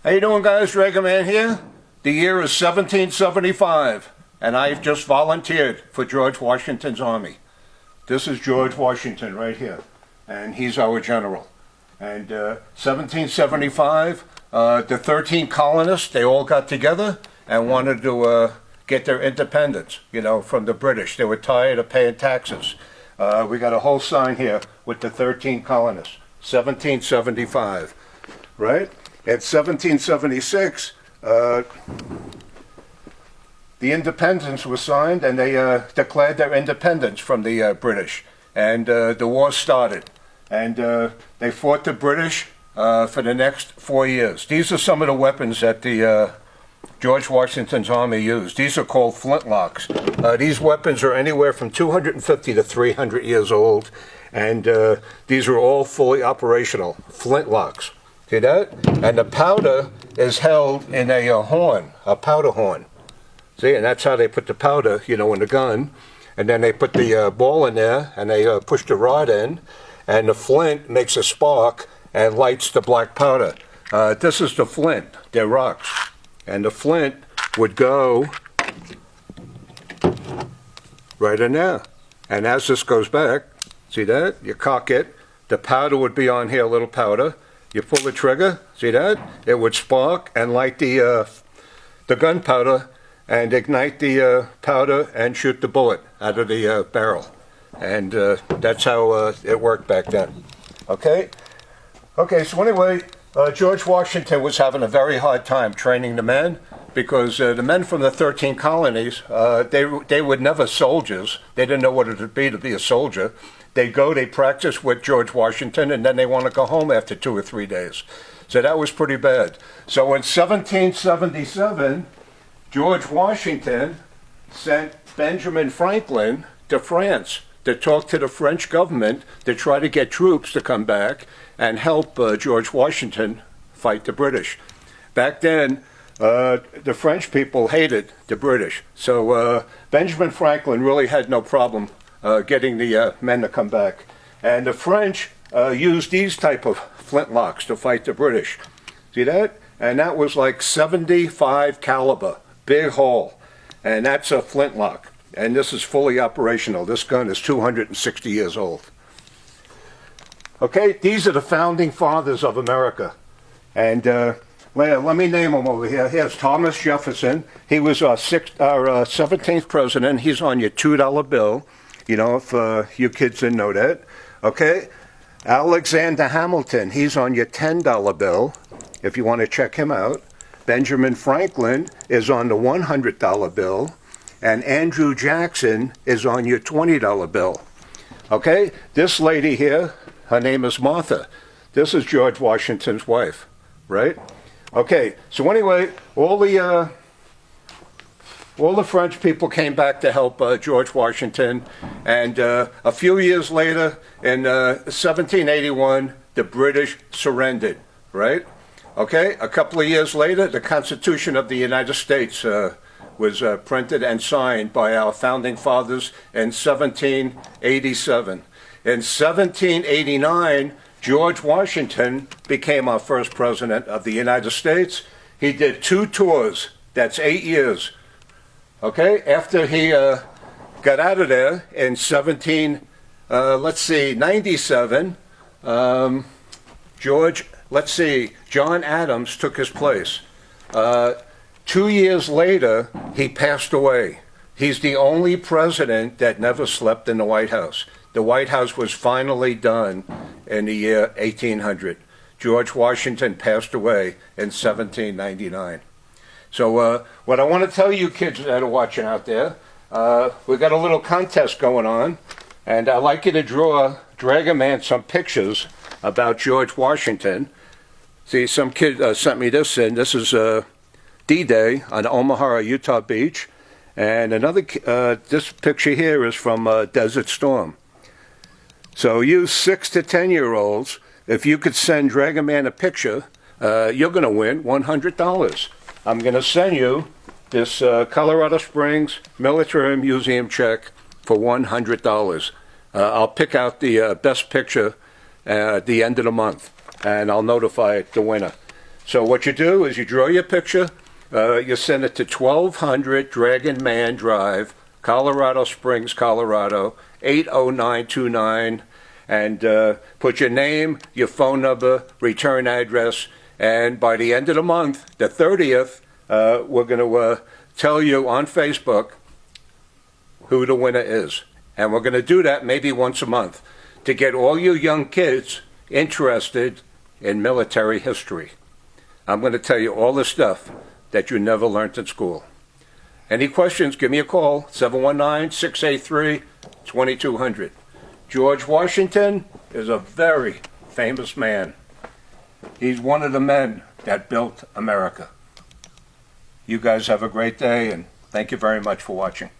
How you doing, guys? Dragonman here. The year is 1775, and I've just volunteered for George Washington's army. This is George Washington right here, and he's our general. And 1775, the 13 colonists, they all got together and wanted to get their independence, from the British. They were tired of paying taxes. We got a whole sign here with the 13 colonists, 1775, right? In 1776, the independence was signed, and they declared their independence from the British. And the war started. And they fought the British for the next 4 years. These are some of the weapons that the George Washington's army used. These are called Flintlocks. These weapons are anywhere from 250 to 300 years old. And these are all fully operational. Flintlocks. See that? And the powder is held in a horn, a powder horn. See, and that's how they put the powder, in the gun. And then they put the ball in there, and they push the rod in, and the flint makes a spark and lights the black powder. This is the flint. They're rocks. And the flint would go right in there. And as this goes back, see that? You cock it. The powder would be on here, a little powder. You pull the trigger, see that? It would spark and light the gunpowder and ignite the powder and shoot the bullet out of the barrel. And that's how it worked back then. Okay, so anyway, George Washington was having a very hard time training the men because the men from the 13 colonies, they were never soldiers. They didn't know what it would be to be a soldier. They practice with George Washington, and then they want to go home after 2 or 3 days. So that was pretty bad. So in 1777, George Washington sent Benjamin Franklin to France to talk to the French government to try to get troops to come back and help George Washington fight the British. Back then, the French people hated the British. So Benjamin Franklin really had no problem getting the men to come back. And the French used these type of flintlocks to fight the British. See that? And that was like 75 caliber, big hole. And that's a flintlock. And this is fully operational. This gun is 260 years old. Okay, these are the founding fathers of America. And let me name them over here. Here's Thomas Jefferson. He was our 17th president. He's on your $2 bill. If you kids didn't know that. Okay? Alexander Hamilton, he's on your $10 bill, if you want to check him out. Benjamin Franklin is on the $100 bill. And Andrew Jackson is on your $20 bill. Okay? This lady here, her name is Martha. This is George Washington's wife, right? Okay, so anyway, all the French people came back to help George Washington, and a few years later, in 1781, the British surrendered, right? Okay, a couple of years later, the Constitution of the United States was printed and signed by our founding fathers in 1787. In 1789, George Washington became our first president of the United States. He did 2 tours, that's 8 years. Okay, after he got out of there in 97, John Adams took his place. 2 years later, he passed away. He's the only president that never slept in the White House. The White House was finally done in the year 1800. George Washington passed away in 1799. So what I want to tell you kids that are watching out there, we got a little contest going on, and I'd like you to draw Dragonman some pictures about George Washington. See, some kid sent me this in. This is D-Day on Omaha, Utah Beach. And another, this picture here is from Desert Storm. So you 6 to 10-year-olds, if you could send Dragonman a picture, you're going to win $100. I'm going to send you this Colorado Springs Military Museum check for $100. I'll pick out the best picture at the end of the month, and I'll notify the winner. So what you do is you draw your picture, you send it to 1200 Dragonman Drive, Colorado Springs, Colorado, 80929, and put your name, your phone number, return address, and by the end of the month, the 30th, we're going to tell you on Facebook who the winner is. And we're going to do that maybe once a month to get all you young kids interested in military history. I'm going to tell you all the stuff that you never learned in school. Any questions, give me a call, 719-683-2200. George Washington is a very famous man. He's one of the men that built America. You guys have a great day, and thank you very much for watching.